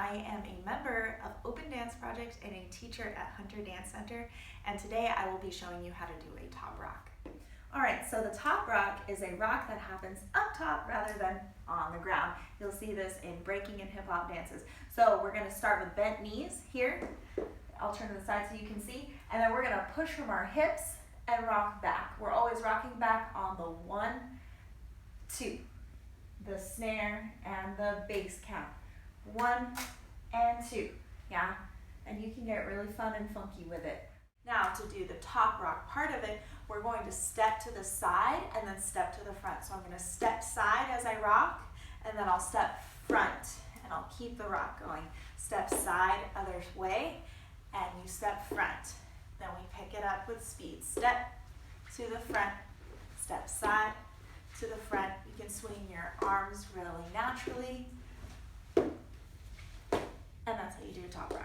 I am a member of Open Dance Project and a teacher at Hunter Dance Center, and today I will be showing you how to do a top rock. Alright, so the top rock is a rock that happens up top rather than on the ground. You'll see this in breaking and hip hop dances. So we're going to start with bent knees here. I'll turn to the side so you can see, and then we're going to push from our hips and rock back. We're always rocking back on the 1, 2, the snare and the bass count. 1 and 2, yeah? And you can get really fun and funky with it. Now to do the top rock part of it, we're going to step to the side and then step to the front. So I'm going to step side as I rock, and then I'll step front, and I'll keep the rock going. Step side, other way, and you step front. Then we pick it up with speed. Step to the front, step side to the front. You can swing your arms really naturally. And that's how you do a top rock.